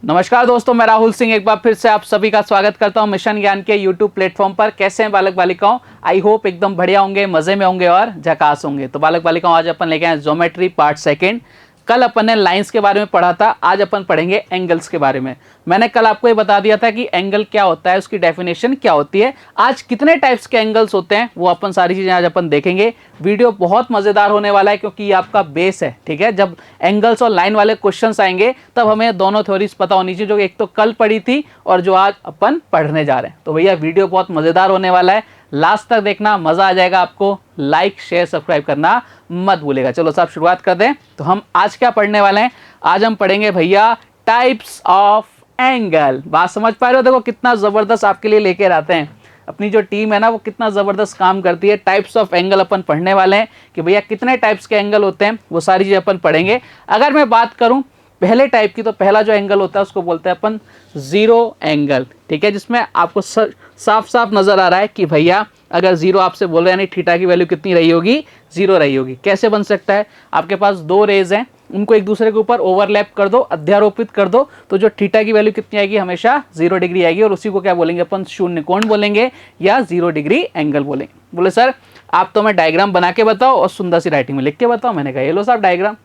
नमस्कार दोस्तों, मैं राहुल सिंह एक बार फिर से आप सभी का स्वागत करता हूं मिशन ज्ञान के यूट्यूब प्लेटफॉर्म पर। कैसे हैं बालक बालिकाओं? आई होप एकदम बढ़िया होंगे, मजे में होंगे और झकास होंगे। तो बालक बालिकाओं, आज अपन लेके आए ज्योमेट्री पार्ट सेकंड। कल अपन ने लाइंस के बारे में पढ़ा था, आज अपन पढ़ेंगे एंगल्स के बारे में। मैंने कल आपको ये बता दिया था कि एंगल क्या होता है, उसकी डेफिनेशन क्या होती है। आज कितने टाइप्स के एंगल्स होते हैं वो अपन सारी चीजें आज अपन देखेंगे। वीडियो बहुत मजेदार होने वाला है क्योंकि ये आपका बेस है, ठीक है। जब एंगल्स और लाइन वाले क्वेश्चंस आएंगे तब हमें दोनों थ्योरीज पता होनी चाहिए, जो एक तो कल पढ़ी थी और जो आज अपन पढ़ने जा रहे हैं। तो भैया वीडियो बहुत मजेदार होने वाला है, लास्ट तक देखना, मजा आ जाएगा आपको। लाइक शेयर सब्सक्राइब करना मत भूलेगा। चलो साहब शुरुआत कर दें। तो हम आज क्या पढ़ने वाले हैं? आज हम पढ़ेंगे भैया टाइप्स ऑफ एंगल। बात समझ पा रहे हो? देखो कितना जबरदस्त आपके लिए लेकर आते हैं। अपनी जो टीम है ना, वो कितना जबरदस्त काम करती है। टाइप्स ऑफ एंगल अपन पढ़ने वाले हैं कि भैया कितने टाइप्स के एंगल होते हैं, वो सारी चीजें अपन पढ़ेंगे। अगर मैं बात करूं पहले टाइप की, तो पहला जो एंगल होता है उसको बोलते हैं अपन जीरो एंगल, ठीक है। जिसमें आपको साफ साफ नजर आ रहा है कि भैया अगर जीरो आपसे बोल रहे हैं, यानी थीटा की वैल्यू कितनी रही होगी? जीरो रही होगी। कैसे बन सकता है? आपके पास दो रेज हैं, उनको एक दूसरे के ऊपर ओवरलैप कर दो, अध्यारोपित कर दो, तो जो थीटा की वैल्यू कितनी आएगी? हमेशा 0 डिग्री आएगी। और उसी को क्या बोलेंगे अपन? शून्य कोण बोलेंगे या 0 डिग्री एंगल बोलेंगे। बोले सर आप तो मैं डायग्राम बना के बताओ और सुंदर सी राइटिंग में लिख के बताओ। मैंने कहा ये लो साहब डायग्राम,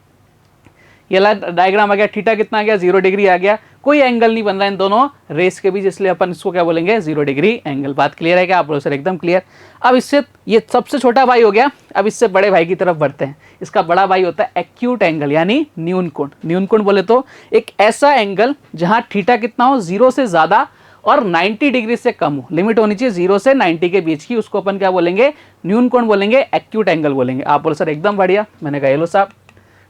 ये डायग्राम आ गया। थीटा कितना आ गया? 0 डिग्री आ गया। कोई एंगल नहीं बन रहा है इन दोनों रेस के बीच, इसलिए अपन इसको क्या बोलेंगे? 0 डिग्री एंगल। बात क्लियर है क्या आप लोग? सर एकदम क्लियर। अब इससे ये सबसे छोटा भाई हो गया, अब इससे बड़े भाई की तरफ बढ़ते हैं। इसका बड़ा भाई होता है एक्यूट एंगल, यानी न्यून कोण। न्यून कोण बोले तो एक ऐसा एंगल जहां थीटा कितना हो? 0 से ज्यादा और 90 डिग्री से कम हो। लिमिट होनी चाहिए 0 से 90 के बीच की, उसको अपन क्या बोलेंगे? न्यून कोण बोलेंगे, एक्यूट एंगल बोलेंगे। आप बोलो सर एकदम बढ़िया। मैंने कहा लो साहब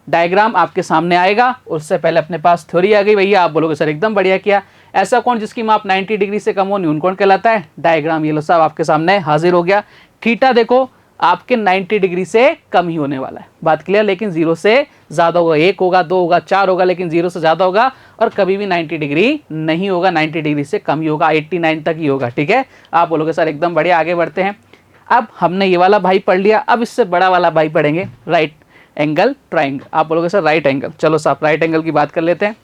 डायग्राम आपके सामने आएगा, उससे पहले अपने पास थ्योरी आ गई भैया। आप बोलोगे सर एकदम बढ़िया किया। ऐसा कोण जिसकी माप 90 डिग्री से कम हो न्यून कोण कहलाता है। डायग्राम ये लो साहब आपके सामने हाजिर हो गया। थीटा देखो आपके 90 डिग्री से कम ही होने वाला है। बात क्लियर? लेकिन 0 से ज्यादा होगा, 1 होगा, 2 होगा, 4 होगा, लेकिन 0 से ज्यादा होगा और कभी भी 90 डिग्री नहीं होगा। 90 डिग्री से कम ही होगा, 89 तक ही होगा, ठीक है। आप बोलोगे सर एकदम बढ़िया। आगे बढ़ते हैं। अब हमने ये वाला भाई पढ़ लिया, अब इससे बड़ा वाला भाई पढ़ेंगे राइट एंगल ट्राइंगल। आप बोलोगे सर राइट एंगल। चलो साहब राइट एंगल की बात कर लेते हैं।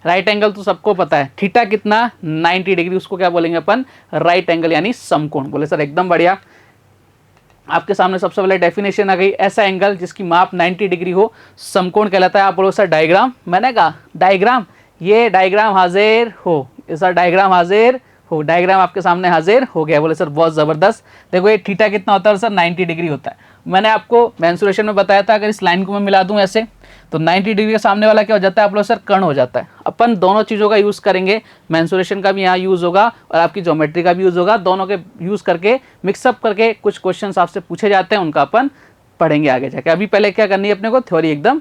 राइट एंगल तो सबको पता है, थीटा कितना? 90 डिग्री, उसको क्या बोलेंगे अपन? राइट एंगल यानी समकोण। बोले सर एकदम बढ़िया। आपके सामने सबसे पहले डेफिनेशन आ गई, ऐसा एंगल जिसकी माप 90 डिग्री हो समकोण कहलाता है। आप बोलो सर डायग्राम। मैंने कहा डायग्राम, ये डायग्राम हाजिर हो, सर डायग्राम हाजिर हो। डायग्राम आपके सामने हाजिर हो गया। बोले सर बहुत जबरदस्त। देखो ये थीटा कितना होता है सर? 90 डिग्री होता है। मैंने आपको मेंसुरेशन में बताया था, अगर इस लाइन को मैं मिला दूं ऐसे, तो 90 डिग्री के सामने वाला क्या हो जाता है? आप लोग सर कर्ण हो जाता है। अपन दोनों चीज़ों का यूज़ करेंगे, मेंसुरेशन का भी यहाँ यूज़ होगा और आपकी ज्योमेट्री का भी यूज़ होगा। दोनों के यूज़ करके मिक्सअप करके कुछ क्वेश्चन आपसे पूछे जाते हैं, उनका अपन पढ़ेंगे आगे जाके। अभी पहले क्या करनी है अपने को? थ्योरी एकदम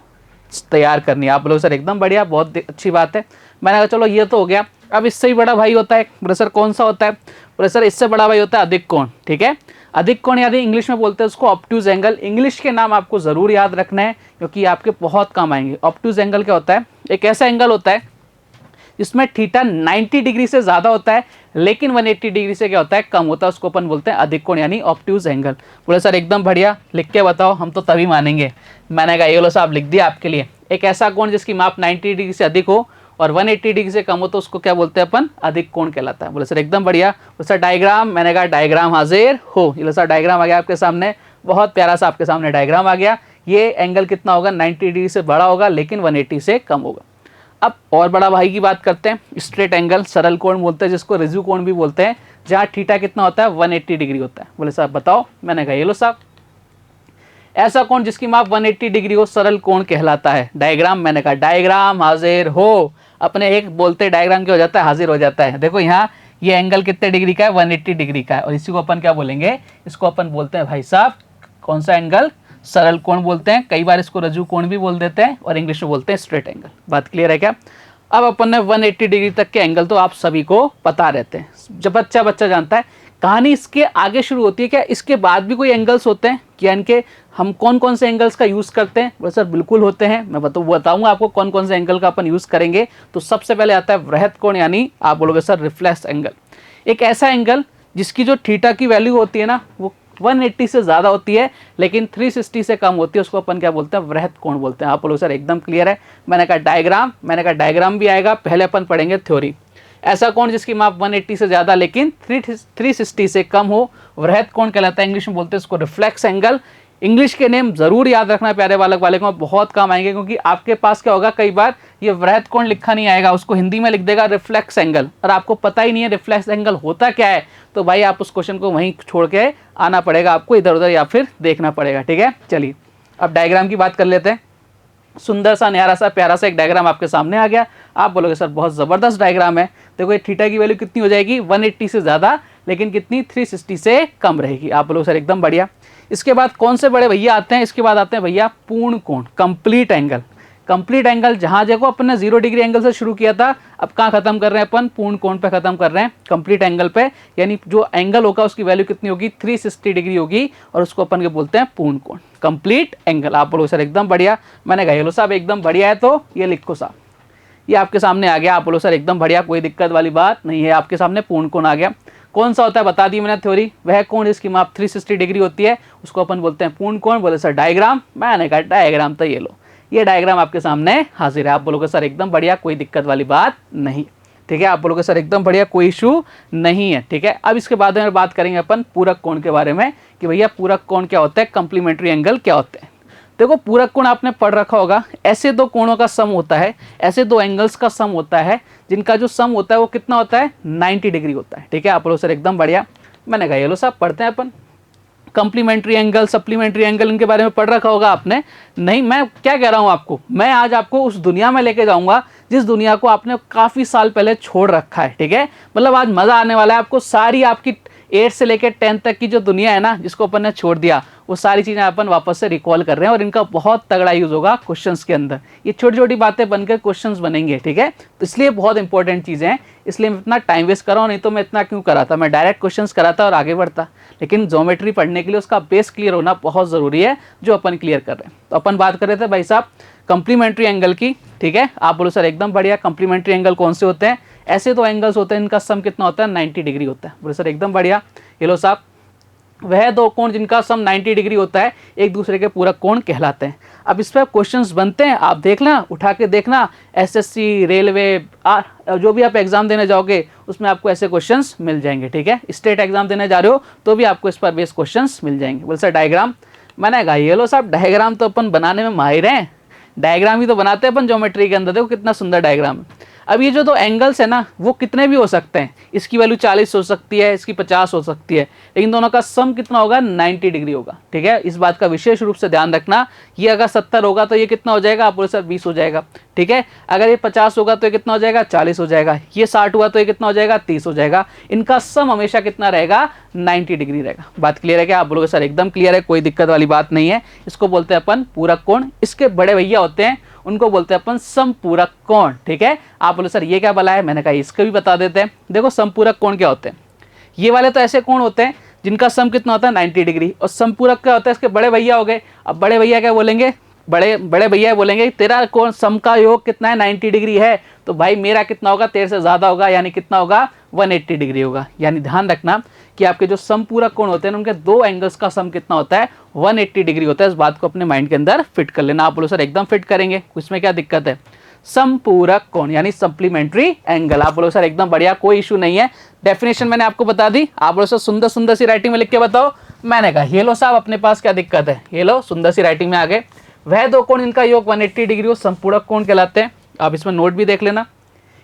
तैयार करनी है। आप लोग सर एकदम बढ़िया, बहुत अच्छी बात है। मैंने कहा चलो ये तो हो गया। अब इससे ही बड़ा भाई होता है। बोले सर कौन सा होता है? बोले सर इससे बड़ा भाई होता है अधिक कोण, ठीक है। अधिक कोण यानी इंग्लिश में बोलते हैं उसको ऑब्ट्यूज एंगल। इंग्लिश के नाम आपको जरूर याद रखना है क्योंकि आपके बहुत काम आएंगे। ऑब्ट्यूज एंगल क्या होता है? एक ऐसा एंगल होता है जिसमें थीटा 90 डिग्री से ज्यादा होता है लेकिन 180 डिग्री से क्या होता है? कम होता है। उसको अपन बोलते हैं अधिक कोण यानी ऑब्ट्यूज एंगल। बोले सर एकदम बढ़िया, लिख के बताओ, हम तो तभी मानेंगे। मैंने कहा ये लो साहब लिख दिया आपके लिए। एक ऐसा कोण जिसकी माप 90 डिग्री से अधिक हो और 180 डिग्री से कम हो, तो उसको क्या बोलते हैं अपन? अधिक कोण कहलाता है। बोले सर एकदम बढ़िया। बोले सर डायग्राम। मैंने कहा डायग्राम हाजिर हो। ये लो सर डायग्राम आ गया आपके सामने, बहुत प्यारा सा आपके सामने डायग्राम आ गया। ये एंगल कितना होगा? 90 डिग्री से बड़ा होगा लेकिन 180 से कम होगा। अब और बड़ा भाई की बात करते हैं, स्ट्रेट एंगल, सरल कोण बोलते हैं जिसको, रिज्यू कोण भी बोलते हैं, जहाँ थीटा कितना होता है? 180 डिग्री होता है। बोले साहब बताओ। मैंने कहा ये लो साहब ऐसा कोण जिसकी माप 180 डिग्री हो सरल कोण कहलाता है। डायग्राम। मैंने कहा डायग्राम हाजिर हो। अपने एक बोलते डायग्राम क्या हो जाता है? हाजिर हो जाता है। देखो यहाँ ये एंगल कितने डिग्री का है? 180 डिग्री का है। और इसी को अपन क्या बोलेंगे? इसको अपन बोलते हैं भाई साहब कौन सा एंगल? सरल कोण बोलते हैं। कई बार इसको रज्जु कोण भी बोल देते हैं और इंग्लिश में बोलते हैं स्ट्रेट एंगल। बात क्लियर है क्या? अब अपन ने 180 डिग्री तक के एंगल तो आप सभी को पता रहते हैं, जब बच्चा जानता है। कहानी इसके आगे शुरू होती है, क्या इसके बाद भी कोई एंगल्स होते हैं? क्या इनके हम कौन कौन से एंगल्स का यूज़ करते हैं? बोले सर बिल्कुल होते हैं। मैं बताऊंगा आपको कौन कौन से एंगल का अपन यूज़ करेंगे। तो सबसे पहले आता है वृहत कोण, यानी आप बोलोगे सर रिफ्लेक्स एंगल। एक ऐसा एंगल जिसकी जो थीटा की वैल्यू होती है ना, वो 180 से ज़्यादा होती है लेकिन 360 से कम होती है, उसको अपन क्या बोलते हैं, वृहत कोण बोलते हैं। आप बोलो सर एकदम क्लियर है। मैंने कहा डायग्राम भी आएगा, पहले अपन पढ़ेंगे थ्योरी। ऐसा कोण जिसकी माप 180 से ज़्यादा लेकिन 360 से कम हो, वृहत कोण कहलाता है। इंग्लिश में बोलते हैं इसको रिफ्लेक्स एंगल। इंग्लिश के नेम जरूर याद रखना प्यारे बालक बालिकाओं, बहुत काम आएंगे, क्योंकि आपके पास क्या होगा, कई बार ये वृहत कोण लिखा नहीं आएगा, उसको हिंदी में लिख देगा रिफ्लेक्स एंगल, और आपको पता ही नहीं है रिफ्लेक्स एंगल होता क्या है, तो भाई आप उस क्वेश्चन को वहीं छोड़ के आना पड़ेगा आपको, इधर उधर या फिर देखना पड़ेगा। ठीक है, चलिए अब डायग्राम की बात कर लेते हैं। सुंदर सा न्यारा सा प्यारा सा एक डायग्राम आपके सामने आ गया। आप बोलोगे सर बहुत ज़बरदस्त डायग्राम है। देखो ये थीटा की वैल्यू कितनी हो जाएगी, 180 से ज़्यादा लेकिन कितनी, 360 से कम रहेगी। आप बोलोगे सर एकदम बढ़िया। इसके बाद कौन से बड़े भैया आते हैं, इसके बाद आते हैं भैया पूर्ण कोण, कंप्लीट एंगल। कंप्लीट एंगल जहां देखो अपन ने 0 डिग्री एंगल से शुरू किया था, अब कहाँ खत्म कर रहे हैं अपन, पूर्ण कोण पे खत्म कर रहे हैं, कंप्लीट एंगल पे। यानी जो एंगल होगा उसकी वैल्यू कितनी होगी, 360 डिग्री होगी, और उसको अपन के बोलते हैं पूर्ण कोण, कंप्लीट एंगल। आप बोलो सर एकदम बढ़िया। मैंने कहा हेलो साहब एकदम बढ़िया है, तो ये लिखो साहब, ये आपके सामने आ गया। आप बोलो सर एकदम बढ़िया, कोई दिक्कत वाली बात नहीं है, आपके सामने पूर्ण कोण आ गया। कौन सा होता है बता दी मैंने थ्योरी, वह कोण जिसकी माप 360 डिग्री होती है उसको अपन बोलते हैं पूर्ण कोण। बोले सर डायग्राम, मैंने कहा डायग्राम तो ये लो, ये डायग्राम आपके सामने हाजिर है। आप बोलोगे सर एकदम बढ़िया, कोई दिक्कत वाली बात नहीं। ठीक है, आप बोलोगे सर एकदम बढ़िया, कोई इशू नहीं है। ठीक है, अब इसके बाद में बात करेंगे अपन पूरक कोण के बारे में, कि भैया पूरक कोण क्या होता है, कंप्लीमेंट्री एंगल क्या होते हैं। देखो पूरक कोण आपने पढ़ रखा होगा, ऐसे दो कोणों का सम होता है, ऐसे दो एंगल्स का सम होता है, जिनका जो सम होता है वो कितना होता है, 90 डिग्री होता है। ठीक है, आप बोलो सर एकदम बढ़िया। मैंने कहा येलो साहब पढ़ते हैं अपन, कंप्लीमेंट्री एंगल, सप्लीमेंट्री एंगल, इनके बारे में पढ़ रखा होगा आपने। नहीं, मैं क्या कह रहा हूँ आपको, मैं आज आपको उस दुनिया में लेके जाऊंगा जिस दुनिया को आपने काफ़ी साल पहले छोड़ रखा है। ठीक है, मतलब आज मज़ा आने वाला है आपको। सारी आपकी 8 से लेकर 10 तक की जो दुनिया है ना, जिसको अपन ने छोड़ दिया, वो सारी चीज़ें अपन वापस से रिकॉल कर रहे हैं, और इनका बहुत तगड़ा यूज़ होगा क्वेश्चंस के अंदर। ये छोटी छोटी बातें बनकर क्वेश्चंस बनेंगे। ठीक है, तो इसलिए बहुत इंपॉर्टेंट चीज़ें हैं, इसलिए मैं इतना टाइम वेस्ट कर रहा हूँ, नहीं तो मैं इतना क्यों करा था, मैं डायरेक्ट क्वेश्चंस कराता और आगे बढ़ता। लेकिन ज्योमेट्री पढ़ने के लिए उसका बेस क्लियर होना बहुत ज़रूरी है, जो अपन क्लियर कर रहे हैं। तो अपन बात कर रहे थे भाई साहब कंप्लीमेंट्री एंगल की। ठीक है, आप बोलो सर एकदम बढ़िया, कंप्लीमेंट्री एंगल कौन से होते हैं, ऐसे दो एंगल्स होते हैं इनका सम कितना होता है, 90 डिग्री होता है। बोलो सर एकदम बढ़िया। हेलो साहब, वह दो कोण जिनका सम 90 डिग्री होता है एक दूसरे के पूरक कोण कहलाते हैं। अब इस पर क्वेश्चंस बनते हैं, आप देखना, उठा के देखना, एसएससी, रेलवे, जो भी आप एग्जाम देने जाओगे उसमें आपको ऐसे क्वेश्चंस मिल जाएंगे। ठीक है, स्टेट एग्जाम देने जा रहे हो तो भी आपको इस पर बेस क्वेश्चंस मिल जाएंगे। बोल सर डायग्राम, मैंने कहा ये लो साहब डायग्राम तो अपन बनाने में माहिर हैं, डायग्राम ही तो बनाते हैं अपन ज्योमेट्री के अंदर। देखो कितना सुंदर डायग्राम है। अब ये जो दो एंगल्स है ना, वो कितने भी हो सकते हैं, इसकी वैल्यू 40 हो सकती है, इसकी 50 हो सकती है, लेकिन दोनों का सम कितना होगा, 90 डिग्री होगा। ठीक है, इस बात का विशेष रूप से ध्यान रखना। ये अगर 70 होगा तो ये कितना हो जाएगा, आप बोले सर 20 हो जाएगा। ठीक है, अगर ये 50 होगा तो ये कितना हो जाएगा, 40 हो जाएगा। ये 60 हुआ तो ये कितना हो जाएगा, 30 हो जाएगा। इनका सम हमेशा कितना रहेगा, 90 डिग्री रहेगा। बात क्लियर है क्या, आप बोलोगे सर एकदम क्लियर है, कोई दिक्कत वाली बात नहीं है। इसको बोलते हैं अपन पूरक कोण। इसके बड़े भैया होते हैं, उनको बोलते हैं अपन समपूरक कोण। ठीक है, आप बोले सर ये क्या भला है, मैंने कहा इसको भी बता देते हैं। देखो समपूरक कोण क्या होते हैं, ये वाले तो ऐसे कोण होते हैं जिनका सम कितना होता है, 90 डिग्री। और समपूरक क्या होता है, इसके बड़े भैया हो गए। अब बड़े भैया क्या बोलेंगे, बड़े भैया बोलेंगे तेरा कोण सम का योग कितना है, 90 डिग्री है, तो भाई मेरा कितना होगा, तेरे से ज़्यादा होगा, यानी कितना होगा, 180 डिग्री होगा। यानी ध्यान रखना कि आपके जो समपूरक कोण होते हैं उनके दो एंगल्स का सम कितना होता है, 180 डिग्री होता है। इस बात को अपने माइंड के अंदर फिट कर लेना। आप बोलो सर एकदम फिट करेंगे, इसमें क्या दिक्कत है, समपूरक कोण यानी सप्लीमेंट्री एंगल। आप बोलो सर एकदम बढ़िया, कोई इशू नहीं है। डेफिनेशन मैंने आपको बता दी। आप बोलो सर सुंदर सुंदर सी राइटिंग में लिख के बताओ। मैंने कहा ये लो साहब अपने पास क्या दिक्कत है, ये लो सुंदर सी राइटिंग में आ गए। वह दो कोण इनका योग 180 डिग्री हो, संपूरक कोण कहलाते हैं। आप इसमें नोट भी देख लेना।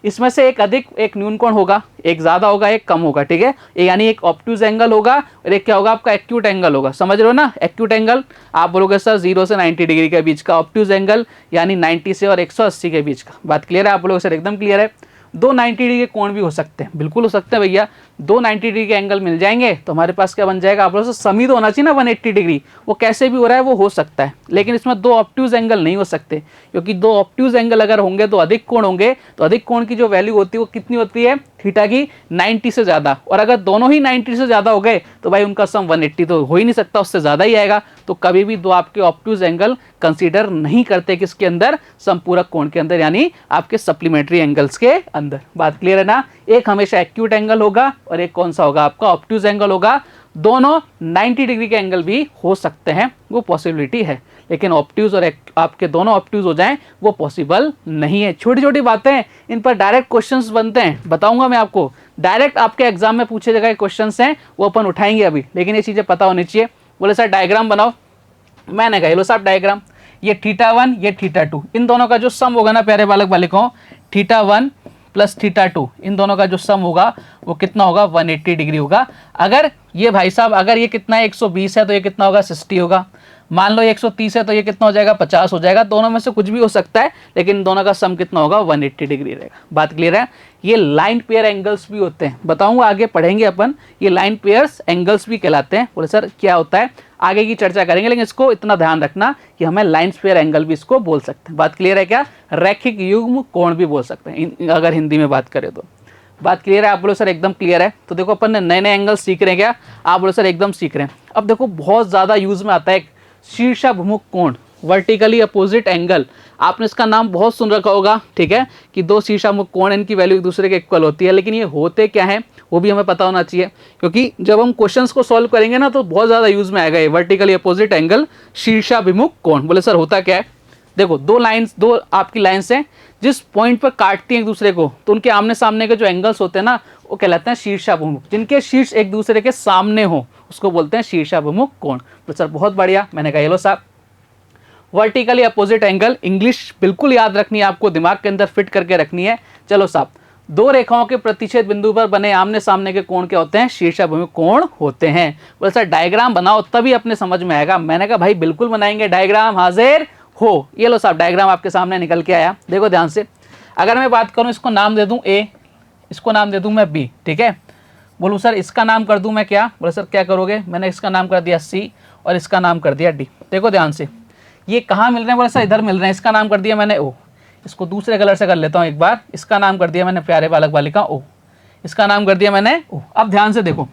इसमें से एक अधिक, एक न्यून कोण होगा, एक ज्यादा होगा, एक कम होगा। ठीक है, यानी एक ऑब्ट्यूज एंगल होगा और एक क्या होगा, आपका एक्यूट एंगल होगा। समझ रहे हो ना, एक्यूट एंगल आप बोलोगे सर 0 से 90 डिग्री के बीच का, ऑब्ट्यूज एंगल यानी 90 से और 180 के बीच का। बात क्लियर है, आप बोलोगे सर एकदम क्लियर है। दो 90 डिग्री के कोण भी हो सकते हैं, बिल्कुल हो सकते हैं भैया। दो 90 डिग्री के एंगल मिल जाएंगे तो हमारे पास क्या बन जाएगा, आप लोग सम ही तो होना चाहिए ना 180 डिग्री। वो कैसे भी हो रहा है वो हो सकता है, लेकिन इसमें दो ऑब्ट्यूज एंगल नहीं हो सकते, क्योंकि दो ऑब्ट्यूज एंगल अगर होंगे तो अधिक कोण होंगे, तो अधिक कोण की जो वैल्यू होती है वो कितनी होती है, थीटा की 90 से ज़्यादा। और अगर दोनों ही 90 से ज़्यादा हो गए तो भाई उनका सम 180 तो हो ही नहीं सकता, उससे ज़्यादा ही आएगा। तो कभी भी दो आपके ऑब्ट्यूज एंगल कंसीडर नहीं करते किसके अंदर, संपूरक कोण के अंदर, यानी आपके सप्लीमेंट्री एंगल्स के अंदर। बात क्लियर है ना, एक हमेशा एक्यूट एंगल होगा और एक कौन सा होगा, आपका ऑब्ट्यूज एंगल होगा। दोनों 90 डिग्री के एंगल भी हो सकते हैं, वो पॉसिबिलिटी है, लेकिन ऑब्ट्यूज और आपके दोनों ऑब्ट्यूज हो जाएं वो पॉसिबल नहीं है। छोटी छोटी बातें, इन पर डायरेक्ट क्वेश्चंस बनते हैं, बताऊंगा मैं आपको, डायरेक्ट आपके एग्जाम में पूछे जगह क्वेश्चंस हैं वो अपन उठाएंगे अभी, लेकिन ये चीज़ें पता होनी चाहिए। बोले सर डायग्राम बनाओ, मैंने कहा लो साहब डायग्राम, ये θ1 ये θ2, इन दोनों का जो सम होगा ना प्यारे बालक बालिकाओं, θ1 प्लस θ2, इन दोनों का जो सम होगा वो कितना होगा 180 डिग्री होगा। अगर ये भाई साहब अगर ये कितना है 120 है तो ये कितना होगा 60 होगा, मान लो 130 है तो ये कितना हो जाएगा 50 हो जाएगा, दोनों में से कुछ भी हो सकता है, लेकिन दोनों का सम कितना होगा 180 डिग्री रहेगा। बात क्लियर है। ये लाइन पेयर एंगल्स भी होते हैं, बताऊंगा आगे पढ़ेंगे अपन, ये लाइन पेयर्स एंगल्स भी कहलाते हैं। बोले सर क्या होता है, आगे की चर्चा करेंगे, लेकिन इसको इतना ध्यान रखना कि हमें लाइन पेयर एंगल भी इसको बोल सकते हैं। बात क्लियर है क्या, रैखिक युग्म कोण भी बोल सकते हैं अगर हिंदी में बात करें तो। बात क्लियर है, आप बोलो सर एकदम क्लियर है। तो देखो अपन ने नए नए एंगल सीख रहे हैं क्या, आप बोलो सर एकदम सीख रहे हैं। अब देखो बहुत ज़्यादा यूज में आता है एक शीर्षाभिमुख कोण, वर्टिकली अपोजिट एंगल, आपने इसका नाम बहुत सुन रखा होगा, ठीक है, कि दो शीर्षाभिमुख कोण, इनकी वैल्यू एक दूसरे के इक्वल होती है, लेकिन ये होते क्या है वो भी हमें पता होना चाहिए, क्योंकि जब हम क्वेश्चंस को सॉल्व करेंगे ना तो बहुत ज़्यादा यूज में आएगा ये वर्टिकली अपोजिट एंगल शीर्षाभिमुख कोण। बोले सर होता क्या है, देखो दो आपकी लाइन्स हैं जिस पॉइंट पर काटती हैं एक दूसरे को, तो उनके आमने सामने के जो एंगल्स होते हैं ना वो कहलाते हैं शीर्षाभिमुख, जिनके शीर्ष एक दूसरे के सामने हो उसको बोलते हैं शीर्षाभिमुख कोण। तो सर बहुत बढ़िया, मैंने कहा लो साहब वर्टिकली अपोजिट एंगल, इंग्लिश बिल्कुल याद रखनी है आपको, दिमाग के अंदर फिट करके रखनी है। चलो साहब, दो रेखाओं के प्रतिच्छेद बिंदु पर बने आमने सामने के कोण क्या होते हैं, शीर्षाभिमुख कोण होते हैं। बोले सर डायग्राम बनाओ तभी अपने समझ में आएगा, मैंने कहा भाई बिल्कुल बनाएंगे, डायग्राम हाजिर हो। ये लो साहब डायग्राम आपके सामने निकल के आया, देखो ध्यान से। अगर मैं बात करूं, इसको नाम दे दूं ए, इसको नाम दे दूं मैं बी, ठीक है। बोलूं सर इसका नाम कर दूं मैं क्या, बोले सर क्या करोगे, मैंने इसका नाम कर दिया सी और इसका नाम कर दिया डी। देखो ध्यान से, ये कहाँ मिल रहे हैं, बोले सर इधर मिल रहे हैं, इसका नाम कर दिया मैंने ओ, इसको दूसरे कलर से कर लेता हूँ एक बार, इसका नाम कर दिया मैंने प्यारे बालक बालिका ओ, इसका नाम कर दिया मैंने ओ। अब ध्यान से देखो,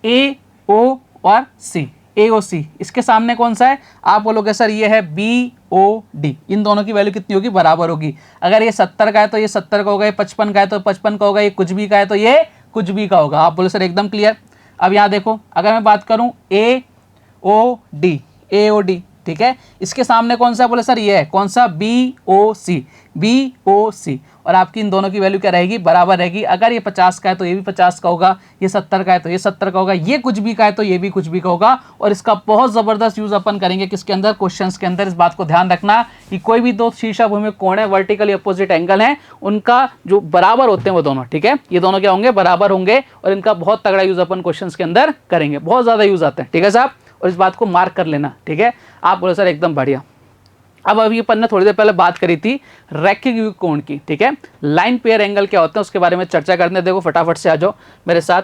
ए ओ और सी, ए ओ सी, इसके सामने कौन सा है, आप बोलोगे सर ये है बी ओ डी, इन दोनों की वैल्यू कितनी होगी, बराबर होगी। अगर ये 70 का है तो ये 70 का होगा, ये 55 का है तो 55 का होगा, ये कुछ भी का है तो ये कुछ भी का होगा। आप बोलो सर एकदम क्लियर। अब यहाँ देखो, अगर मैं बात करूँ ए ओ डी, ए ओ डी, ठीक है, इसके सामने कौन सा, बोले सर ये है कौन सा, बी ओ सी, बी ओ सी, और आपकी इन दोनों की वैल्यू क्या रहेगी, बराबर रहेगी। अगर ये 50 का है तो ये भी 50 का होगा, ये 70 का है तो ये 70 का होगा, ये कुछ भी का है तो ये भी कुछ भी का होगा। और इसका बहुत ज़बरदस्त यूज अपन करेंगे किसके अंदर, क्वेश्चंस के अंदर। इस बात को ध्यान रखना कि कोई भी दो शीर्षाभिमुख कोण है, वर्टिकली अपोजिट एंगल है, उनका जो बराबर होते हैं वो दोनों, ठीक है, ये दोनों क्या होंगे, बराबर होंगे, और इनका बहुत तगड़ा यूज अपन क्वेश्चन के अंदर करेंगे, बहुत ज़्यादा यूज आते हैं, ठीक है साहब, और इस बात को मार्क कर लेना, ठीक है। आप बोले सर एकदम बढ़िया। अब अभी अपन ने थोड़ी देर पहले बात करी थी रैखिक युग्म कोण की, ठीक है, लाइन पेयर एंगल क्या होता है उसके बारे में चर्चा करते हैं। देखो फटाफट से आ जाओ मेरे साथ।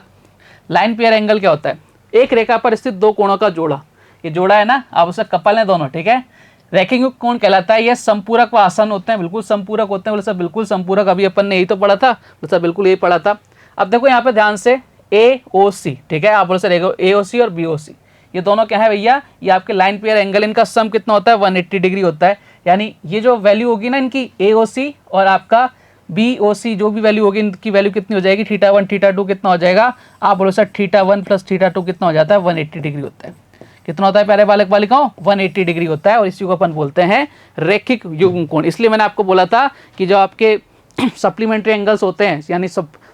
लाइन पेयर एंगल क्या होता है, एक रेखा पर स्थित दो कोणों का जोड़ा, ये जोड़ा है ना, आप उसे कपल है दोनों, ठीक है, रैखिक युग्म कोण कहलाता है। ये संपूरक व आसन होते हैं, बिल्कुल संपूरक होते हैं। बोले सर बिल्कुल संपूरक, अभी अपन ने यही तो पढ़ा था, बोले सर बिल्कुल यही पढ़ा था। अब देखो यहाँ पे ध्यान से ए ओ सी, ठीक है, आप बोले सर ए ओ सी और बी ओ सी, ये दोनों क्या है भैया, ये आपके लाइन पेयर एंगल, इनका सम कितना होता है 180 डिग्री होता है। यानी ये जो वैल्यू होगी ना इनकी AOC और आपका BOC, जो भी वैल्यू होगी इनकी वैल्यू कितनी हो जाएगी, θ1 θ2 कितना हो जाएगा, आप बोलो सर θ1 प्लस θ2 कितना हो जाता है, 180 डिग्री होता है। कितना होता है प्यारे बालक बालिकाओं, 180 डिग्री होता है। और इसी को अपन बोलते हैं रैखिक युग्म कोण। इसलिए मैंने आपको बोला था कि जो आपके सप्लीमेंट्री एंगल्स होते हैं, यानी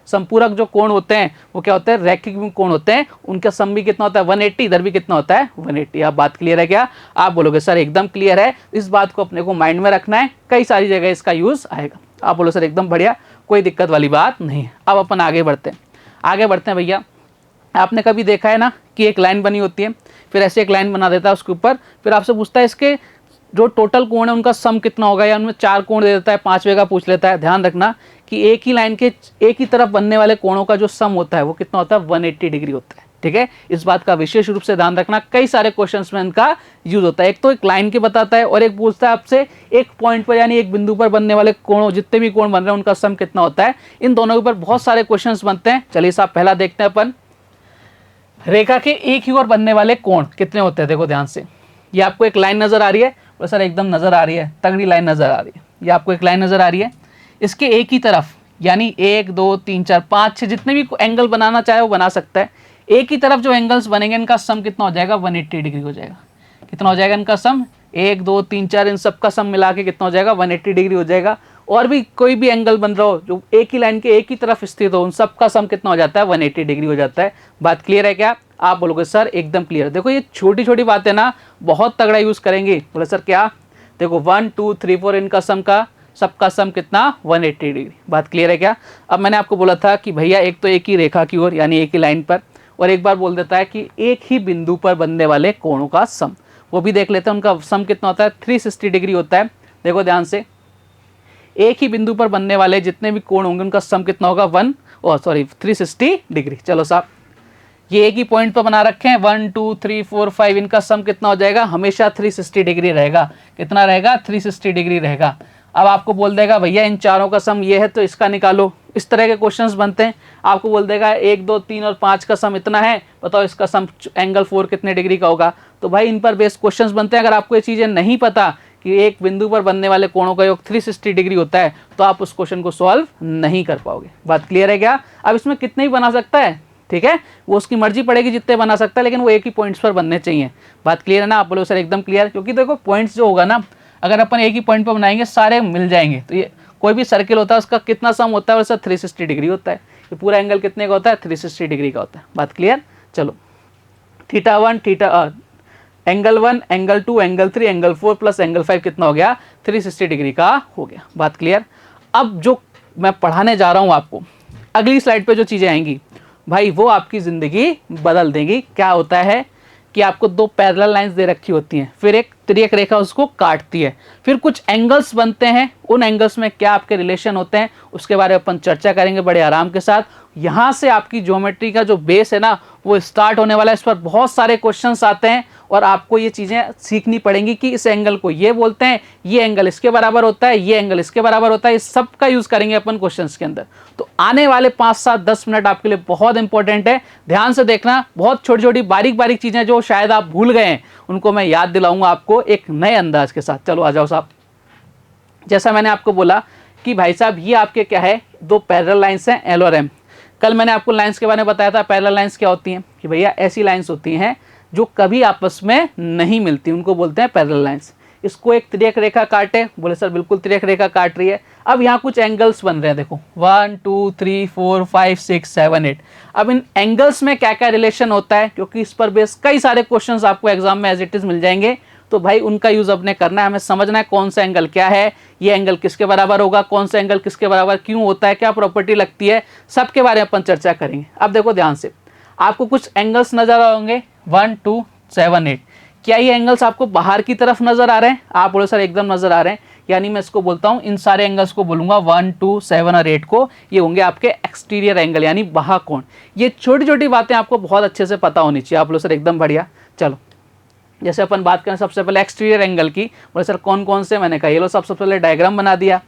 संपूरक जो कोण होते हैं वो क्या होते हैं, रैखिक कोण होते हैं, उनका सम भी कितना होता है 180, इधर भी कितना होता है 180। आप बात क्लियर है क्या, आप बोलोगे सर एकदम क्लियर है। इस बात को अपने को माइंड में रखना है, कई सारी जगह इसका यूज आएगा। आप बोलो सर एकदम बढ़िया, कोई दिक्कत वाली बात नहीं है। अब अपन आगे बढ़ते हैं भैया। आपने कभी देखा है ना कि एक लाइन बनी होती है, फिर ऐसे एक लाइन बना देता है उसके ऊपर, फिर आपसे पूछता है इसके जो टोटल कोण है उनका सम कितना होगा, या उनमें 4 कोण दे देता है, 5वें का पूछ लेता है। ध्यान रखना कि एक ही लाइन के एक ही तरफ बनने वाले कोणों का जो सम होता है वो कितना होता है 180 डिग्री होता है, ठीक है। इस बात का विशेष रूप से ध्यान रखना, कई सारे क्वेश्चंस में इनका यूज होता है। एक तो एक लाइन के बताता है और एक पूछता है आपसे एक पॉइंट पर यानी एक बिंदु पर बनने वाले कोणों, जितने भी कोण बन रहे हैं उनका सम कितना होता है। इन दोनों के ऊपर बहुत सारे क्वेश्चन बनते हैं। चलिए साहब पहला देखते हैं अपन, रेखा के एक ही ओर बनने वाले कोण कितने होते हैं। देखो ध्यान से, ये आपको एक लाइन नजर आ रही है, और सर एकदम नजर आ रही है, तगड़ी लाइन नजर आ रही है। ये आपको एक लाइन नजर आ रही है, इसके एक ही तरफ यानी 1 2 3 4 5 6 जितने भी एंगल बनाना चाहे वो बना सकता है। एक ही तरफ जो एंगल्स बनेंगे इनका सम कितना हो जाएगा, 180 डिग्री हो जाएगा। कितना हो जाएगा इनका सम, 1 2 3 4 इन सब का सम मिला के कितना हो जाएगा, 180 डिग्री हो जाएगा। और भी कोई भी एंगल बन रहा हो जो एक ही लाइन के एक ही तरफ स्थित हो, उन सब का सम कितना हो जाता है, 180 डिग्री हो जाता है। बात क्लियर है क्या? आप बोलोगे सर एकदम क्लियर। देखो ये छोटी छोटी बातें ना बहुत तगड़ा यूज करेंगे। बोले सर क्या? देखो 1 2 3 4 इनका सम का सबका सम कितना, 180 डिग्री। बात क्लियर है क्या? अब मैंने आपको बोला था कि भैया एक तो एक ही रेखा की ओर यानी एक ही लाइन पर, और एक बार बोल देता है कि एक ही बिंदु पर बनने वाले कोणों का सम, वो भी देख लेते हैं। उनका सम कितना होता है, 360 डिग्री होता है। देखो ध्यान से, एक ही बिंदु पर बनने वाले जितने भी कोण होंगे उनका सम कितना होगा, 360 डिग्री। चलो साहब ये एक ही पॉइंट पर बना रखे हैं, 1 2 3 4 5 इनका सम कितना हो जाएगा, हमेशा 360 डिग्री रहेगा। कितना रहेगा, 360 डिग्री रहेगा। अब आपको बोल देगा भैया इन चारों का सम ये है तो इसका निकालो। इस तरह के क्वेश्चंस बनते हैं। आपको बोल देगा 1 2 3 और 5 का सम इतना है, बताओ इसका सम एंगल 4 कितने डिग्री का होगा। तो भाई इन पर बेस्ड क्वेश्चंस बनते हैं। अगर आपको ये चीज़ें नहीं पता कि एक बिंदु पर बनने वाले कोणों का योग 360 डिग्री होता है तो आप उस क्वेश्चन को सॉल्व नहीं कर पाओगे। बात क्लियर है क्या? अब इसमें कितने ही बना सकता है, ठीक है, वो उसकी मर्जी पड़ेगी जितने बना सकता है, लेकिन वो एक ही पॉइंट्स पर बनने चाहिए। बात क्लियर है ना? आप बोलो सर एकदम क्लियर। क्योंकि देखो पॉइंट्स जो होगा ना, अगर अपन एक ही पॉइंट पर बनाएंगे सारे मिल जाएंगे। तो ये कोई भी सर्किल होता है उसका कितना सम होता है, वैसा 360 डिग्री होता है। ये पूरा एंगल कितने का होता है, 360 डिग्री का होता है। बात क्लियर? चलो θ1 angle 1 angle 2 angle 3 angle 4 plus angle 5 कितना हो गया, 360 डिग्री का हो गया। बात क्लियर? अब जो मैं पढ़ाने जा रहा हूँ आपको, अगली स्लाइड पे जो चीज़ें आएंगी भाई वो आपकी ज़िंदगी बदल देंगी। क्या होता है कि आपको दो पैरेलल लाइंस दे रखी होती हैं, फिर एक तिर्यक रेखा उसको काटती है, फिर कुछ एंगल्स बनते हैं। उन एंगल्स में क्या आपके रिलेशन होते हैं उसके बारे में अपन चर्चा करेंगे बड़े आराम के साथ। यहाँ से आपकी ज्योमेट्री का जो बेस है ना वो स्टार्ट होने वाला है। इस पर बहुत सारे क्वेश्चंस आते हैं और आपको ये चीज़ें सीखनी पड़ेंगी कि इस एंगल को ये बोलते हैं, ये एंगल इसके बराबर होता है, ये एंगल इसके बराबर होता है। इस सब का यूज़ करेंगे अपन क्वेश्चंस के अंदर। तो आने वाले 5 7 10 मिनट आपके लिए बहुत इंपॉर्टेंट है। ध्यान से देखना, बहुत छोटी छोटी बारीक बारीक चीज़ें जो शायद आप भूल गए हैं उनको मैं याद दिलाऊंगा आपको एक नए अंदाज के साथ। चलो आ जाओ साहब। जैसा मैंने आपको बोला कि भाई साहब ये आपके क्या है, दो पैरेलल लाइंस हैं एल और एम। कल मैंने आपको लाइंस के बारे में बताया था। पैरेलल लाइंस क्या होती हैं कि भैया ऐसी लाइंस होती हैं जो कभी आपस में नहीं मिलती, उनको बोलते हैं पैरेलल लाइंस। इसको एक तिर्यक रेखा काटे, बोले सर बिल्कुल तिर्यक रेखा काट रही है। अब यहाँ कुछ एंगल्स बन रहे हैं, देखो 1 2 3 4 5 6 7 8। अब इन एंगल्स में क्या क्या रिलेशन होता है, क्योंकि इस पर बेस कई सारे क्वेश्चंस आपको एग्जाम में एज इट इज मिल जाएंगे। तो भाई उनका यूज अपने करना है, हमें समझना है कौन सा एंगल क्या है, ये एंगल किसके बराबर होगा, कौन सा एंगल किसके बराबर क्यों होता है, क्या प्रॉपर्टी लगती है, सबके बारे में अपन चर्चा करेंगे। अब देखो ध्यान से, आपको कुछ एंगल्स नजर आएंगे 1 2 7 8। क्या ये एंगल्स आपको बाहर की तरफ नजर आ रहे हैं? आप बोलो सर एकदम नजर आ रहे हैं। यानी मैं इसको बोलता हूं, इन सारे एंगल्स को बोलूंगा 1 2 7 और 8 को, ये होंगे आपके एक्सटीरियर एंगल यानी बाहर कोण। ये छोटी छोटी बातें आपको बहुत अच्छे से पता होनी चाहिए। आप बोलो सर एकदम बढ़िया। चलो जैसे अपन बात करें सबसे पहले एक्सटीरियर एंगल की, बोले सर कौन कौन से, मैंने कहा ये लो सबसे पहले डायग्राम बना दिया।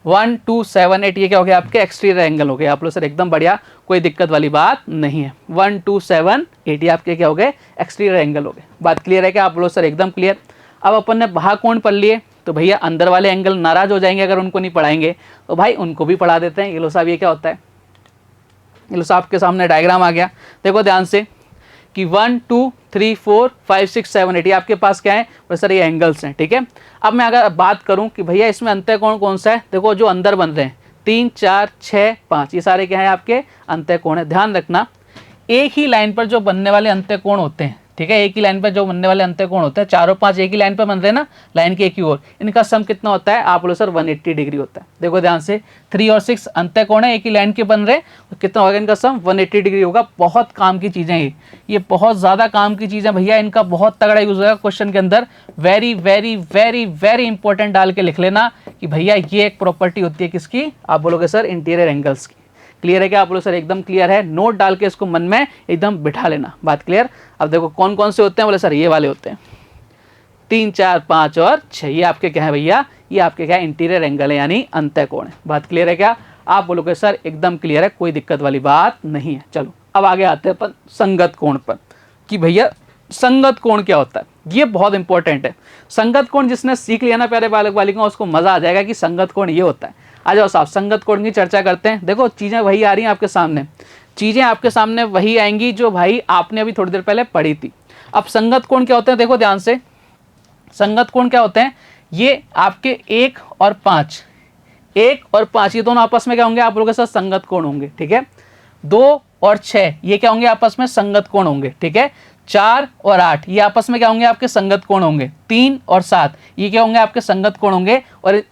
1 2 7 8 ये क्या हो गया आपके एक्सटीरियर एंगल हो गए। आप लोग सर एकदम बढ़िया, कोई दिक्कत वाली बात नहीं है। 1 2 7 8 ये आपके क्या हो गए, एक्सटीरियर एंगल हो गए। बात क्लियर है क्या? आप लोग सर एकदम क्लियर। अब अपन ने बाहर कोण पढ़ लिए, तो भैया अंदर वाले एंगल नाराज हो जाएंगे अगर उनको नहीं पढ़ाएंगे, तो भाई उनको भी पढ़ा देते हैं। ये लो साहब ये क्या होता है, ये लो साहब के सामने डायग्राम आ गया। देखो ध्यान से कि 1 2 3 4 5 6 7 8 ये आपके पास क्या है, तो सर ये एंगल्स हैं, ठीक है। अब मैं अगर बात करूं कि भैया इसमें अंतःकोण कौन सा है, देखो जो अंदर बन रहे हैं 3 4 6 5 ये सारे क्या है आपके अंतःकोण है। ध्यान रखना, एक ही लाइन पर जो बनने वाले अंतःकोण होते हैं, ठीक है, एक ही लाइन पर जो बनने वाले अंतःकोण होते हैं, चारों 5 एक ही लाइन पर बन रहे हैं ना, लाइन के एक ही ओर, इनका सम कितना होता है, आप बोलो सर 180 डिग्री होता है। देखो ध्यान से 3 और 6 अंतःकोण है, एक ही लाइन के बन रहे हैं, तो कितना होगा इनका सम 180 डिग्री होगा। बहुत काम की चीज़ें ये बहुत ज़्यादा काम की चीज़ें भैया, इनका बहुत तगड़ा यूज होगा क्वेश्चन के अंदर। Very very very very important डाल के लिख लेना कि भैया ये एक प्रॉपर्टी होती है किसकी, आप बोलोगे सर इंटीरियर एंगल्स की। क्लियर है क्या? आप बोलो सर एकदम क्लियर है। नोट डाल के इसको मन में एकदम बिठा लेना। बात क्लियर? अब देखो कौन कौन से होते हैं, बोले सर ये वाले होते हैं 3 4 5 और 6, ये आपके क्या है भैया, ये आपके क्या इंटीरियर एंगल है यानी अंतःकोण है। बात क्लियर है क्या? आप बोलोगे सर एकदम क्लियर है, कोई दिक्कत वाली बात नहीं है। चलो अब आगे आते हैं अपन संगत कोण पर कि भैया संगत कोण क्या होता है। ये बहुत इंपॉर्टेंट है। संगत कोण जिसने सीख लिया ना प्यारे बालक बालिकाओं, उसको मजा आ जाएगा कि संगत कोण ये होता है। आ जाओ साहब संगत कोण की चर्चा करते हैं। देखो चीज़ें वही आ रही हैं आपके सामने। चीजें आपके सामने वही आएंगी जो भाई आपने अभी थोड़ी देर पहले पढ़ी थी। अब संगत कोण क्या होते हैं, देखो ध्यान से, संगत कोण क्या होते हैं, ये आपके 1 और 5, 1 और 5 ये दोनों आपस में क्या होंगे, आप लोगों के साथ संगत कोण होंगे, ठीक है। 2 और 6 ये क्या होंगे, आपस में संगत कोण होंगे, ठीक है। 4 और 8 ये आपस में क्या होंगे, आपके संगत कोण होंगे। 3 और 7 ये क्या होंगे, आपके संगत कोण होंगे और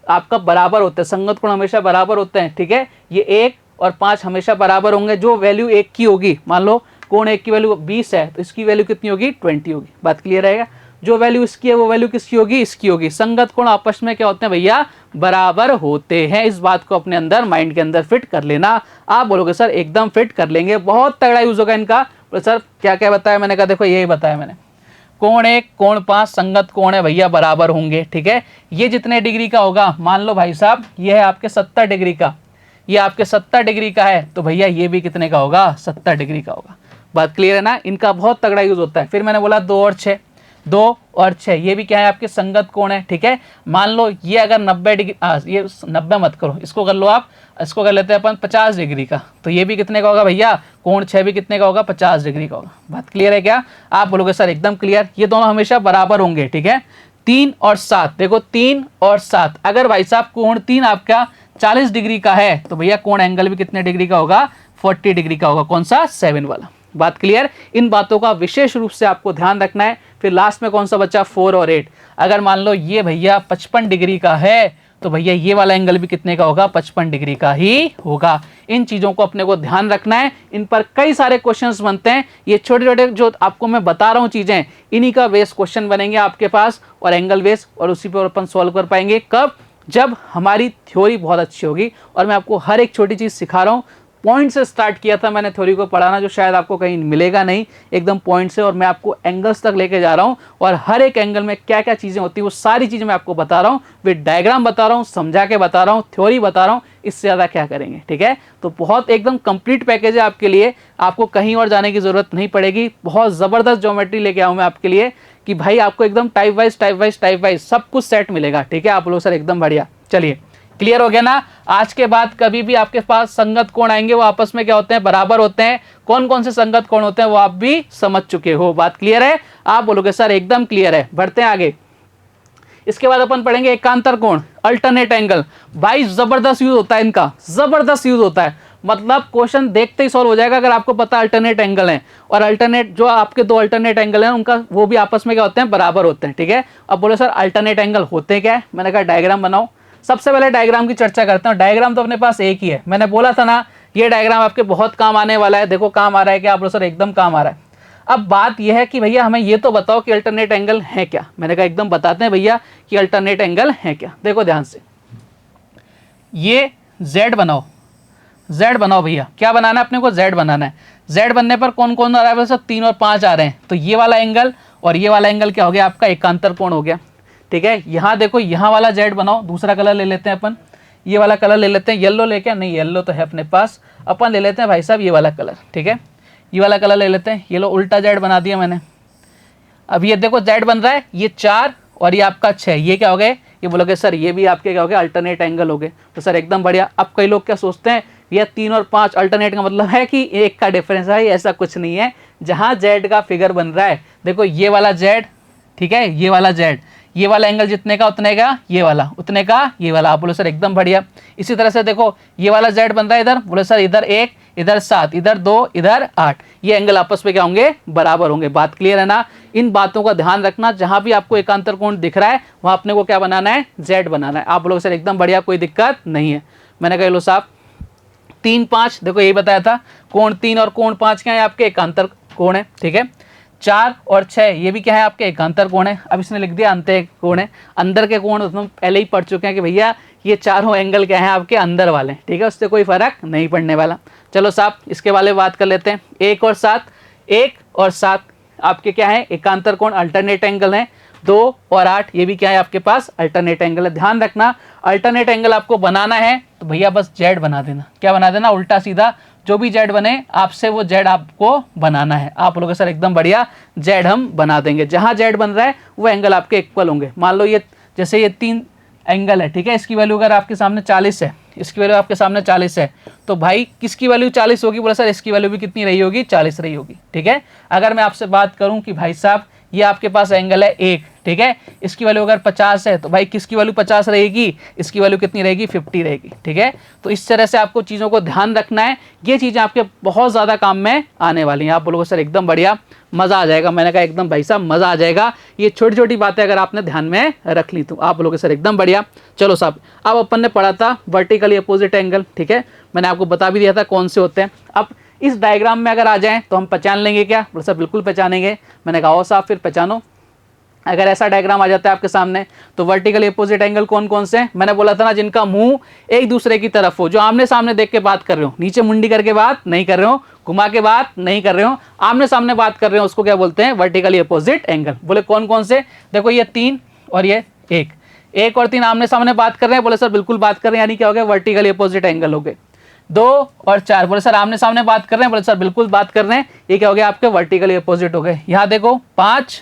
आपका बराबर होता है, संगत कोण हमेशा बराबर होते हैं, ठीक है। ये 1 और 5 हमेशा बराबर होंगे, जो वैल्यू 1 की होगी, मान लो कोण 1 की वैल्यू 20 है तो इसकी वैल्यू कितनी होगी, 20 होगी। बात क्लियर रहेगा, जो वैल्यू इसकी है वो वैल्यू किसकी होगी, इसकी होगी। संगत कोण आपस में क्या होते हैं भैया, बराबर होते हैं। इस बात को अपने अंदर माइंड के अंदर फिट कर लेना। आप बोलोगे सर एकदम फिट कर लेंगे, बहुत तगड़ा यूज होगा इनका। सर क्या क्या बताया मैंने, कहा देखो यही बताया मैंने, कोण 1 कोण 5 संगत कोण है भैया, बराबर होंगे, ठीक है। ये जितने डिग्री का होगा, मान लो भाई साहब ये है आपके 70 डिग्री का, ये आपके 70 डिग्री का है तो भैया ये भी कितने का होगा, 70 डिग्री का होगा। बात क्लियर है ना, इनका बहुत तगड़ा यूज होता है। फिर मैंने बोला 2 और 6, 2 और 6 ये भी क्या है, आपके संगत कोण है, ठीक है। मान लो ये अगर 90 डिग्री, ये 90 मत करो, इसको कर लो आप, इसको कर लेते हैं अपन 50 डिग्री का, तो ये भी कितने का होगा भैया, कोण 6 भी कितने का होगा, 50 डिग्री का होगा। बात क्लियर है क्या, आप बोलोगे सर एकदम क्लियर, ये दोनों हमेशा बराबर होंगे, ठीक है। 3 और 7 देखो, 3 और 7 अगर भाई साहब कोण 3 आपका 40 डिग्री का है तो भैया कोण एंगल भी कितने डिग्री का होगा, 40 डिग्री का होगा। कौन सा, 7 वाला। बात क्लियर, इन बातों का विशेष रूप से आपको ध्यान रखना है। फिर लास्ट में कौन सा बचा, 4 और 8। अगर मान लो ये भैया 55 डिग्री का है तो भैया ये वाला एंगल भी कितने का होगा, 55 डिग्री का ही होगा। इन चीजों को अपने को ध्यान रखना है, इन पर कई सारे क्वेश्चंस बनते हैं। ये छोटे छोटे जो आपको मैं बता रहा हूँ चीजें, इन्हीं का बेस क्वेश्चन बनेंगे आपके पास, और एंगल बेस, और उसी पर अपन सॉल्व कर पाएंगे। कब, जब हमारी थ्योरी बहुत अच्छी होगी और मैं आपको हर एक छोटी चीज सिखा रहा हूँ। पॉइंट से स्टार्ट किया था मैंने थ्योरी को पढ़ाना, जो शायद आपको कहीं मिलेगा नहीं, एकदम पॉइंट से, और मैं आपको एंगल्स तक लेके जा रहा हूँ, और हर एक एंगल में क्या क्या चीज़ें होती हैं वो सारी चीज़ें मैं आपको बता रहा हूँ, विद डायग्राम बता रहा हूँ, समझा के बता रहा हूँ, थ्योरी बता रहा हूँ। इससे ज़्यादा क्या करेंगे, ठीक है। तो बहुत एकदम कंप्लीट पैकेज है आपके लिए, आपको कहीं और जाने की ज़रूरत नहीं पड़ेगी। बहुत ज़बरदस्त ज्योमेट्री लेके आऊँ मैं आपके लिए कि भाई आपको एकदम टाइप वाइज सब कुछ सेट मिलेगा, ठीक है। आप लोग सर एकदम बढ़िया। चलिए क्लियर हो गया ना। आज के बाद कभी भी आपके पास संगत कोण आएंगे वो आपस में क्या होते हैं, बराबर होते हैं। कौन कौन से संगत कोण होते हैं वो आप भी समझ चुके हो। बात क्लियर है, आप बोलोगे सर एकदम क्लियर है। बढ़ते हैं आगे। इसके बाद अपन पढ़ेंगे एकांतर कोण, अल्टरनेट एंगल। भाई जबरदस्त यूज होता है इनका, जबरदस्त यूज होता है। मतलब क्वेश्चन देखते ही सॉल्व हो जाएगा अगर आपको पता अल्टरनेट एंगल है। और अल्टरनेट जो आपके दो अल्टरनेट एंगल हैं उनका वो भी आपस में क्या होते हैं, बराबर होते हैं, ठीक है। अब बोलो सर अल्टरनेट एंगल होते क्या है, मैंने कहा डायग्राम बनाओ। सबसे पहले डायग्राम की चर्चा करते हैं। डायग्राम तो अपने पास एक ही है, मैंने बोला था ना ये डायग्राम आपके बहुत काम आने वाला है। देखो काम आ रहा है क्या, आप बोलो सर एकदम काम आ रहा है। अब बात यह है कि भैया हमें ये तो बताओ कि अल्टरनेट एंगल है क्या। मैंने कहा एकदम बताते हैं भैया कि अल्टरनेट एंगल है क्या। देखो ध्यान से, ये Z बनाओ, Z बनाओ भैया। क्या बनाना है अपने को, Z बनाना है। Z बनने पर कौन कौन आ रहा है, सर 3 और 5 आ रहे हैं। तो ये वाला एंगल और ये वाला एंगल क्या हो गया, आपका एकांतर कोण हो गया, ठीक है। यहाँ देखो यहाँ वाला Z बनाओ, दूसरा कलर ले लेते हैं अपन, ये वाला कलर ले लेते हैं। येलो लेके, नहीं येलो तो है अपने पास, अपन ले लेते हैं भाई साहब ये वाला कलर, ठीक है। ये वाला कलर ले लेते हैं। ये लो उल्टा Z बना दिया मैंने। अब ये देखो Z बन रहा है, ये 4 और ये आपका 6, ये क्या हो गए, ये बोलोगे सर ये भी आपके क्या हो गए, अल्टरनेट एंगल हो गए। तो सर एकदम बढ़िया। अब कई लोग क्या सोचते हैं, ये 3 और 5 अल्टरनेट का मतलब है कि एक का डिफरेंस है, ऐसा कुछ नहीं है। जहाँ Z का फिगर बन रहा है, देखो ये वाला Z, ठीक है, ये वाला Z, ये वाला एंगल जितने का उतने का, ये वाला उतने का, ये वाला। आप बोलो सर एकदम बढ़िया। इसी तरह से देखो ये वाला Z बन रहा है इधर, बोलो सर इधर 1, इधर 7, इधर 2, इधर 8, ये एंगल आपस में क्या होंगे, बराबर होंगे। बात क्लियर है ना। इन बातों का ध्यान रखना, जहां भी आपको एकांतर कोण दिख रहा है वहां अपने को क्या बनाना है, Z बनाना है। आप बोलो सर एकदम बढ़िया, कोई दिक्कत नहीं है। मैंने कहा लो साहब 3, 5, देखो यही बताया था, कोण 3 और कोण 5 क्या है, आपके एकांतर कोण है, ठीक है। 4 और 6 ये भी क्या है, आपके एकांतर कोण है। अब इसने लिख दिया अंतर कोण है। अंदर के कोण तो पहले ही पढ़ चुके हैं कि भैया ये चारों एंगल क्या है, आपके अंदर वाले, ठीक है, उससे कोई फर्क नहीं पड़ने वाला। चलो साहब इसके वाले बात कर लेते हैं। 1 और 7, 1 और 7 आपके क्या है, एकांतर कोण, अल्टरनेट एंगल है। 2 और 8 ये भी क्या है, आपके पास अल्टरनेट एंगल है। ध्यान रखना, अल्टरनेट एंगल आपको बनाना है तो भैया बस Z बना देना। क्या बना देना, उल्टा सीधा जो भी Z बने आपसे वो Z आपको बनाना है। आप लोग सर एकदम बढ़िया, Z हम बना देंगे। जहां Z बन रहा है वो एंगल आपके इक्वल होंगे। मान लो ये जैसे ये 3 एंगल है, ठीक है, इसकी वैल्यू अगर आपके सामने 40 है, इसकी वैल्यू आपके सामने 40 है, तो भाई किसकी वैल्यू 40 होगी? बोला सर इसकी वैल्यू भी कितनी रही होगी? 40 रही होगी। ठीक है, अगर मैं आपसे बात करूं कि भाई साहब ये आपके पास एंगल है 1, ठीक है, इसकी वैल्यू अगर 50 है तो भाई किसकी वैल्यू 50 रहेगी? इसकी वैल्यू कितनी रहेगी? 50 रहेगी। ठीक है, तो इस तरह से आपको चीज़ों को ध्यान रखना है, ये चीज़ें आपके बहुत ज़्यादा काम में आने वाली हैं। आप बोलोगे सर एकदम बढ़िया, मज़ा आ जाएगा। मैंने कहा एकदम भाई साहब मज़ा आ जाएगा, ये छोटी छोटी बातें अगर आपने ध्यान में रख ली तो। आप बोलोगे सर एकदम बढ़िया। चलो साहब, अब अपन ने पढ़ा था वर्टिकली अपोजिट एंगल, ठीक है, मैंने आपको बता भी दिया था कौन से होते हैं। अब इस डायग्राम में अगर आ जाएं तो हम पहचान लेंगे क्या? बोले सर बिल्कुल पहचानेंगे। मैंने कहा आओ साहब फिर पहचानो। अगर ऐसा डायग्राम आ जाता है आपके सामने तो वर्टिकली अपोजिट एंगल कौन कौन से हैं? मैंने बोला था ना, जिनका मुंह एक दूसरे की तरफ हो, जो आमने सामने देख के बात कर रहे हो, नीचे मुंडी करके बात नहीं कर रहे हो, घुमा के बात नहीं कर रहे हो, आमने सामने बात कर रहे हो, उसको क्या बोलते हैं? Vertically opposite angle. बोले कौन कौन से? देखो ये 3 और ये 1 और 3 आमने सामने बात कर रहे हैं। बोले सर बिल्कुल बात कर रहे हैं, यानी क्या हो गया? वर्टिकली अपोजिट एंगल हो गए। 2 और 4, बोले सर आमने सामने बात कर रहे हैं। बोले सर बिल्कुल बात कर रहे हैं, ये क्या हो गया? आपके वर्टिकली अपोजिट हो गए। यहाँ देखो 5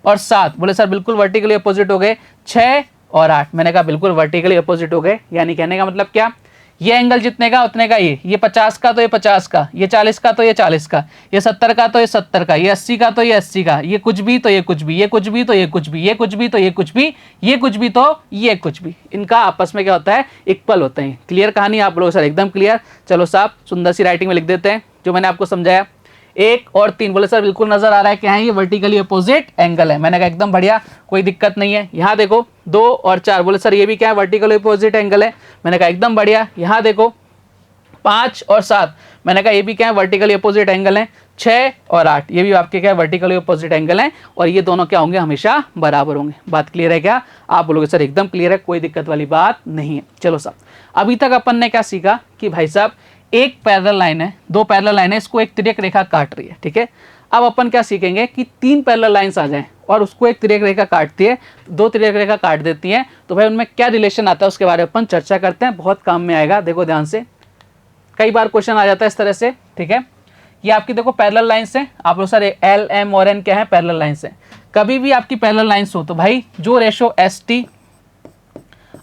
और 7, बोले सर बिल्कुल वर्टिकली अपोजिट हो गए। 6 और 8, मैंने कहा बिल्कुल वर्टिकली अपोजिट हो गए। यानी कहने का मतलब क्या? ये एंगल जितने का उतने का ये 50 का तो ये 50 का, ये 40 का तो ये 40 का, ये 70 का तो ये 70 का, ये 80 का तो ये 80 का, ये कुछ भी तो ये कुछ भी, ये कुछ भी तो ये कुछ भी, ये कुछ भी तो ये कुछ भी, ये कुछ भी तो ये कुछ भी, इनका आपस में क्या होता है? इक्वल होते हैं। क्लियर कहानी? आप लोग सर एकदम क्लियर। चलो साहब सुंदर सी राइटिंग में लिख देते हैं जो मैंने आपको समझाया। 1 और 3, बोले सर बिल्कुल नजर आ रहा है क्या है? ये वर्टिकली अपोजिट एंगल है। मैंने कहा एकदम बढ़िया, कोई दिक्कत नहीं है। यहाँ देखो 2 और 4, बोले सर ये भी क्या है? वर्टिकली अपोजिट एंगल है। मैंने कहा एकदम बढ़िया। यहाँ देखो 5 और 7, मैंने कहा ये भी क्या है? वर्टिकली अपोजिट एंगल है। 6 और 8, ये भी आपके क्या है? वर्टिकली अपोजिट एंगल है, और ये दोनों क्या होंगे? हमेशा बराबर होंगे। बात क्लियर है क्या? आप बोलोगे सर एकदम क्लियर है, कोई दिक्कत वाली बात नहीं है। चलो साहब, अभी तक अपन ने क्या सीखा कि भाई साहब एक पैरेलल लाइन है, 2 पैरेलल लाइन है, इसको एक तिर्यक रेखा काट रही है। ठीक है, अब अपन क्या सीखेंगे कि 3 पैरेलल लाइंस आ जाएं और उसको एक तिर्यक रेखा काटती है, 2 तिर्यक रेखा काट देती हैं, तो भाई उनमें क्या रिलेशन आता है उसके बारे में अपन चर्चा करते हैं। बहुत काम में आएगा, देखो ध्यान से, कई बार क्वेश्चन आ जाता है इस तरह से। ठीक है, ये आपकी देखो पैरेलल लाइंस हैं। आप लोग सर L, M और N क्या है? पैरेलल लाइंस हैं। कभी भी आपकी पैरेलल लाइंस हो तो भाई जो रेशो ST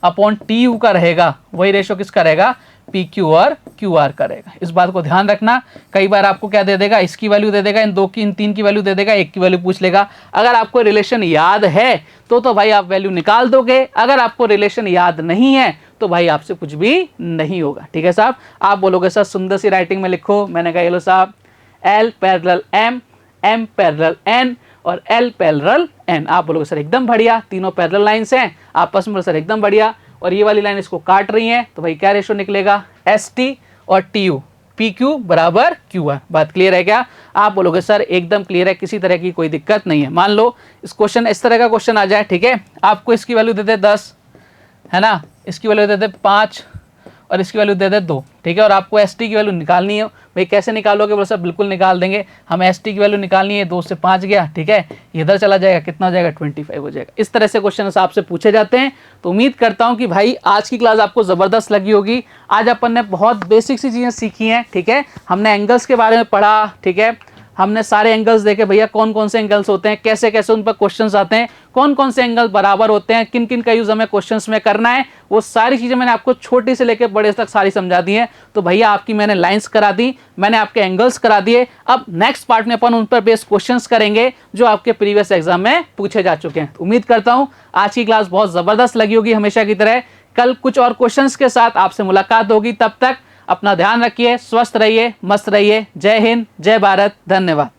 अपॉन TU का रहेगा वही रेशो किसका रहेगा? PQ और QR का रहेगा। इस बात को ध्यान रखना। कई बार आपको क्या दे देगा? इसकी वैल्यू दे देगा, इन 2 की, इन 3 की वैल्यू दे देगा, 1 की वैल्यू पूछ लेगा। अगर आपको रिलेशन याद है तो भाई आप वैल्यू निकाल दोगे, अगर आपको रिलेशन याद नहीं है तो भाई आपसे कुछ भी नहीं होगा। ठीक है साहब, आप बोलोगे सर सुंदर सी राइटिंग में लिखो। मैंने कहा ये लो साहब, L parallel M, M parallel N और L पैरेलल N। आप बोलोगे सर एकदम बढ़िया, तीनों पैरेलल लाइंस हैं आपस में, सर एकदम बढ़िया, और ये वाली लाइन इसको काट रही है, तो भाई क्या रेशो निकलेगा? ST और TU, PQ बराबर QR। बात क्लियर है क्या? आप बोलोगे सर एकदम क्लियर है, किसी तरह की कोई दिक्कत नहीं है। मान लो इस क्वेश्चन, इस तरह का क्वेश्चन आ जाए, ठीक है, आपको इसकी वैल्यू दे दे 10, है ना, इसकी वैल्यू दे दे 5 और इसकी वैल्यू दे दे 2, ठीक है, और आपको ST की वैल्यू निकालनी है। भाई कैसे निकालोगे? बोले सर बिल्कुल निकाल देंगे, हमें ST की वैल्यू निकालनी है। 2 से 5 गया, ठीक है, इधर चला जाएगा, कितना हो जाएगा? 25 हो जाएगा। इस तरह से क्वेश्चन आपसे पूछे जाते हैं। तो उम्मीद करता हूं कि भाई आज की क्लास आपको ज़बरदस्त लगी होगी। आज अपन ने बहुत बेसिक सी चीज़ें सीखी हैं। ठीक है, हमने एंगल्स के बारे में पढ़ा, ठीक है, हमने सारे एंगल्स देखे भैया, कौन कौन से एंगल्स होते हैं, कैसे कैसे उन पर क्वेश्चंस आते हैं, कौन कौन से एंगल बराबर होते हैं, किन किन का यूज हमें क्वेश्चंस में करना है, वो सारी चीजें मैंने आपको छोटी से लेकर बड़े तक सारी समझा दी है। तो भैया आपकी मैंने लाइंस करा दी, मैंने आपके एंगल्स करा दिए। अब नेक्स्ट पार्ट में अपन उन पर बेस्ड क्वेश्चंस करेंगे जो आपके प्रीवियस एग्जाम में पूछे जा चुके हैं। उम्मीद करता हूं आज की क्लास बहुत जबरदस्त लगी होगी हमेशा की तरह। कल कुछ और क्वेश्चंस के साथ आपसे मुलाकात होगी। तब तक अपना ध्यान रखिए, स्वस्थ रहिए, मस्त रहिए। जय हिंद, जय भारत, धन्यवाद।